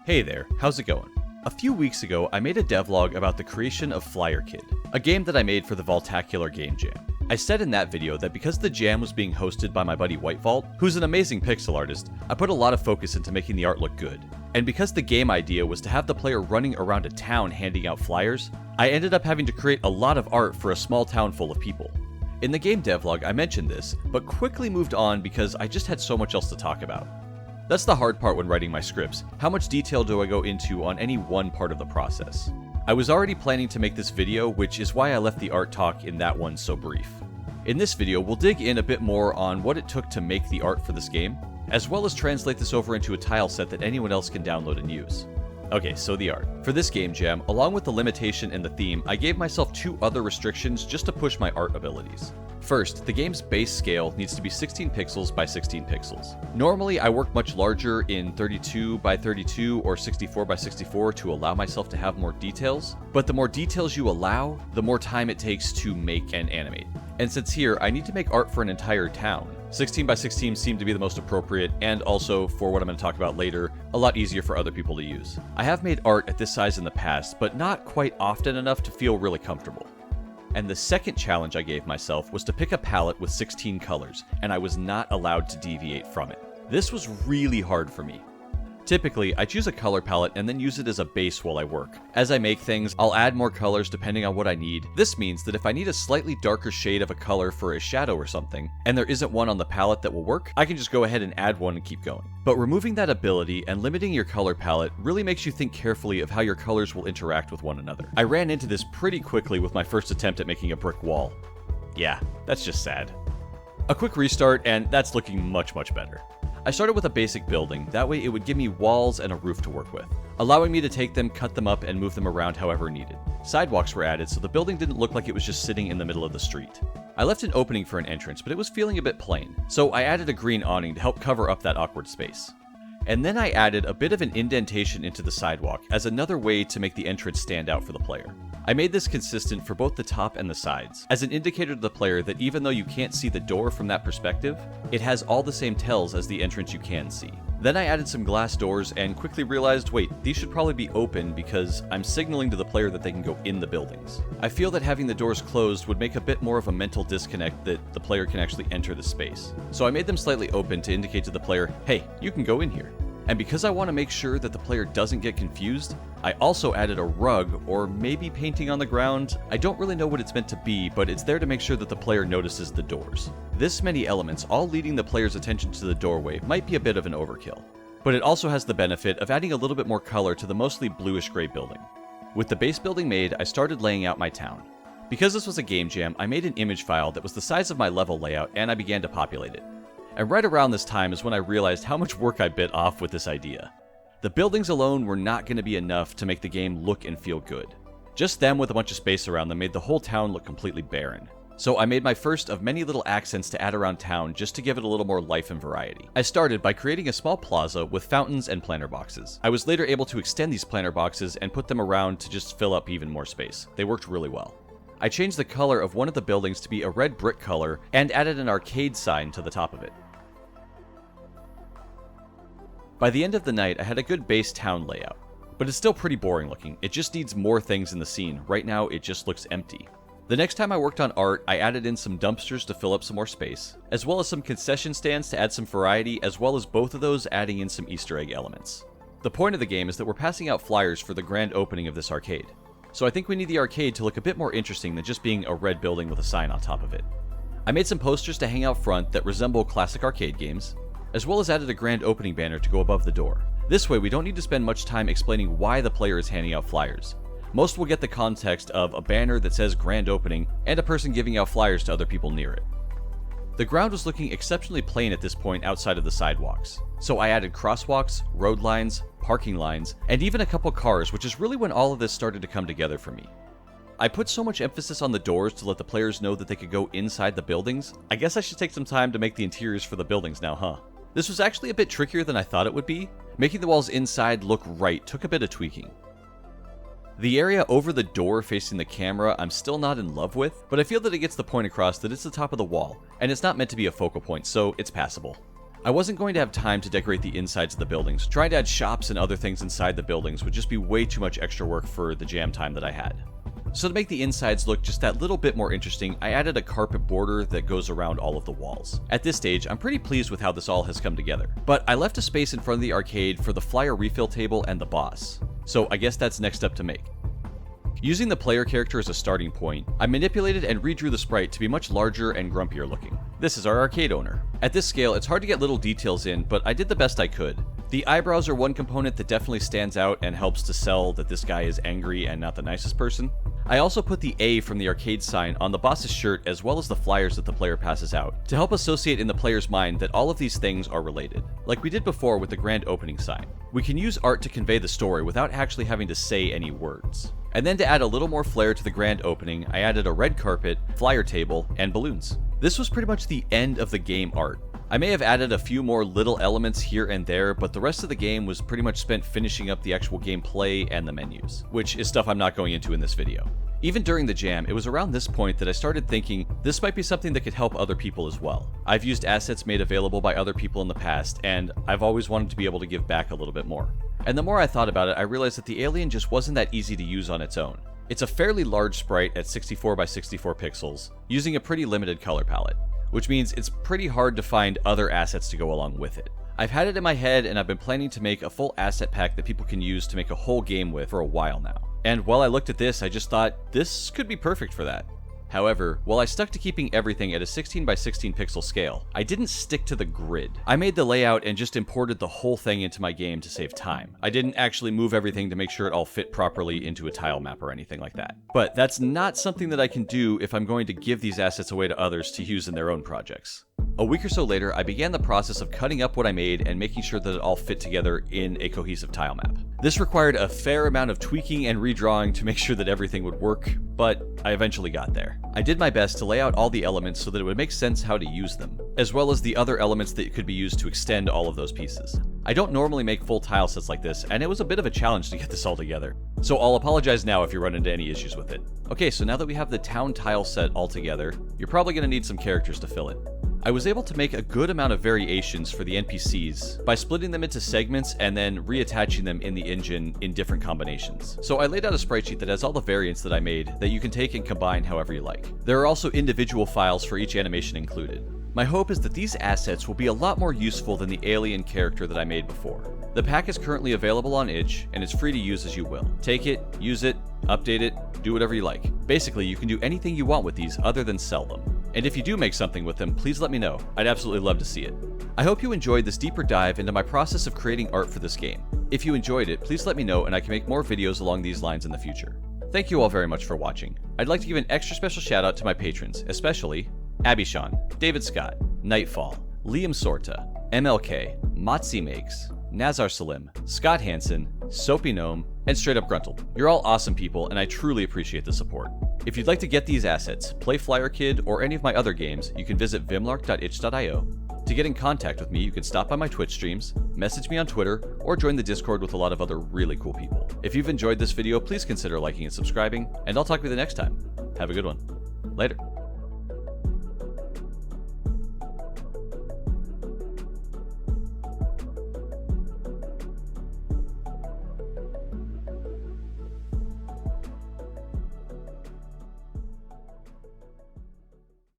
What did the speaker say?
Hey there, how's it going? A few weeks ago, I made a devlog about the creation of Flyer Kid, a game that I made for the Vaultacular Game Jam. I said in that video that because the jam was being hosted by my buddy White Vault, who's an amazing pixel artist, I put a lot of focus into making the art look good. And because the game idea was to have the player running around a town handing out flyers, I ended up having to create a lot of art for a small town full of people. In the game devlog, I mentioned this, but quickly moved on because I just had so much else to talk about. That's the hard part when writing my scripts. How much detail do I go into on any one part of the process? I was already planning to make this video, which is why I left the art talk in that one so brief. In this video, we'll dig in a bit more on what it took to make the art for this game, as well as translate this over into a tile set that anyone else can download and use. Okay, so the art. For this game jam, along with the limitation and the theme, I gave myself two other restrictions just to push my art abilities. First, the game's base scale needs to be 16 pixels by 16 pixels. Normally, I work much larger in 32 by 32 or 64 by 64 to allow myself to have more details, but the more details you allow, the more time it takes to make and animate. And since here, I need to make art for an entire town, 16 by 16 seemed to be the most appropriate, and also, for what I'm going to talk about later, a lot easier for other people to use. I have made art at this size in the past, but not quite often enough to feel really comfortable. And the second challenge I gave myself was to pick a palette with 16 colors, and I was not allowed to deviate from it. This was really hard for me. Typically, I choose a color palette and then use it as a base while I work. As I make things, I'll add more colors depending on what I need. This means that if I need a slightly darker shade of a color for a shadow or something, and there isn't one on the palette that will work, I can just go ahead and add one and keep going. But removing that ability and limiting your color palette really makes you think carefully of how your colors will interact with one another. I ran into this pretty quickly with my first attempt at making a brick wall. Yeah, that's just sad. A quick restart, and that's looking much better. I started with a basic building, that way it would give me walls and a roof to work with, allowing me to take them, cut them up, and move them around however needed. Sidewalks were added so the building didn't look like it was just sitting in the middle of the street. I left an opening for an entrance, but it was feeling a bit plain, so I added a green awning to help cover up that awkward space. And then I added a bit of an indentation into the sidewalk as another way to make the entrance stand out for the player. I made this consistent for both the top and the sides, as an indicator to the player that even though you can't see the door from that perspective, it has all the same tells as the entrance you can see. Then I added some glass doors and quickly realized, wait, these should probably be open because I'm signaling to the player that they can go in the buildings. I feel that having the doors closed would make a bit more of a mental disconnect that the player can actually enter the space. So I made them slightly open to indicate to the player, hey, you can go in here. And because I want to make sure that the player doesn't get confused, I also added a rug, or maybe painting on the ground. I don't really know what it's meant to be, but it's there to make sure that the player notices the doors. This many elements, all leading the player's attention to the doorway, might be a bit of an overkill. But it also has the benefit of adding a little bit more color to the mostly bluish-gray building. With the base building made, I started laying out my town. Because this was a game jam, I made an image file that was the size of my level layout, and I began to populate it. And right around this time is when I realized how much work I bit off with this idea. The buildings alone were not going to be enough to make the game look and feel good. Just them with a bunch of space around them made the whole town look completely barren. So I made my first of many little accents to add around town just to give it a little more life and variety. I started by creating a small plaza with fountains and planter boxes. I was later able to extend these planter boxes and put them around to just fill up even more space. They worked really well. I changed the color of one of the buildings to be a red brick color and added an arcade sign to the top of it. By the end of the night, I had a good base town layout, but it's still pretty boring looking. It just needs more things in the scene. Right now, it just looks empty. The next time I worked on art, I added in some dumpsters to fill up some more space, as well as some concession stands to add some variety, as well as both of those adding in some Easter egg elements. The point of the game is that we're passing out flyers for the grand opening of this arcade, so I think we need the arcade to look a bit more interesting than just being a red building with a sign on top of it. I made some posters to hang out front that resemble classic arcade games, as well as added a grand opening banner to go above the door. This way we don't need to spend much time explaining why the player is handing out flyers. Most will get the context of a banner that says grand opening and a person giving out flyers to other people near it. The ground was looking exceptionally plain at this point outside of the sidewalks, so I added crosswalks, road lines, parking lines, and even a couple cars, which is really when all of this started to come together for me. I put so much emphasis on the doors to let the players know that they could go inside the buildings. I guess I should take some time to make the interiors for the buildings now, huh? This was actually a bit trickier than I thought it would be. Making the walls inside look right took a bit of tweaking. The area over the door facing the camera I'm still not in love with, but I feel that it gets the point across that it's the top of the wall, and it's not meant to be a focal point, so it's passable. I wasn't going to have time to decorate the insides of the buildings. Trying to add shops and other things inside the buildings would just be way too much extra work for the jam time that I had. So to make the insides look just that little bit more interesting, I added a carpet border that goes around all of the walls. At this stage, I'm pretty pleased with how this all has come together. But I left a space in front of the arcade for the flyer refill table and the boss. So I guess that's next up to make. Using the player character as a starting point, I manipulated and redrew the sprite to be much larger and grumpier looking. This is our arcade owner. At this scale, it's hard to get little details in, but I did the best I could. The eyebrows are one component that definitely stands out and helps to sell that this guy is angry and not the nicest person. I also put the A from the arcade sign on the boss's shirt as well as the flyers that the player passes out, to help associate in the player's mind that all of these things are related, like we did before with the grand opening sign. We can use art to convey the story without actually having to say any words. And then to add a little more flair to the grand opening, I added a red carpet, flyer table, and balloons. This was pretty much the end of the game art. I may have added a few more little elements here and there, but the rest of the game was pretty much spent finishing up the actual gameplay and the menus, which is stuff I'm not going into in this video. Even during the jam, it was around this point that I started thinking this might be something that could help other people as well. I've used assets made available by other people in the past, and I've always wanted to be able to give back a little bit more. And the more I thought about it, I realized that the alien just wasn't that easy to use on its own. It's a fairly large sprite at 64 by 64 pixels, using a pretty limited color palette, which means it's pretty hard to find other assets to go along with it. I've had it in my head and I've been planning to make a full asset pack that people can use to make a whole game with for a while now. And while I looked at this, I just thought, this could be perfect for that. However, while I stuck to keeping everything at a 16 by 16 pixel scale, I didn't stick to the grid. I made the layout and just imported the whole thing into my game to save time. I didn't actually move everything to make sure it all fit properly into a tile map or anything like that. But that's not something that I can do if I'm going to give these assets away to others to use in their own projects. A week or so later, I began the process of cutting up what I made and making sure that it all fit together in a cohesive tile map. This required a fair amount of tweaking and redrawing to make sure that everything would work, but I eventually got there. I did my best to lay out all the elements so that it would make sense how to use them, as well as the other elements that could be used to extend all of those pieces. I don't normally make full tile sets like this, and it was a bit of a challenge to get this all together, so I'll apologize now if you run into any issues with it. Okay, so now that we have the town tile set all together, you're probably going to need some characters to fill it. I was able to make a good amount of variations for the NPCs by splitting them into segments and then reattaching them in the engine in different combinations. So I laid out a sprite sheet that has all the variants that I made that you can take and combine however you like. There are also individual files for each animation included. My hope is that these assets will be a lot more useful than the alien character that I made before. The pack is currently available on itch, and it's free to use as you will. Take it, use it, update it, do whatever you like. Basically, you can do anything you want with these other than sell them. And if you do make something with them, please let me know. I'd absolutely love to see it. I hope you enjoyed this deeper dive into my process of creating art for this game. If you enjoyed it, please let me know and I can make more videos along these lines in the future. Thank you all very much for watching. I'd like to give an extra special shout out to my patrons, especially Abby Sean, David Scott, Nightfall, Liam Sorta, MLK, Motzi Makes, Nazar Salim, Scott Hansen, Soapy Gnome, and Straight Up Gruntled. You're all awesome people, and I truly appreciate the support. If you'd like to get these assets, play Flyer Kid, or any of my other games, you can visit vimlark.itch.io. To get in contact with me, you can stop by my Twitch streams, message me on Twitter, or join the Discord with a lot of other really cool people. If you've enjoyed this video, please consider liking and subscribing, and I'll talk to you the next time. Have a good one. Later.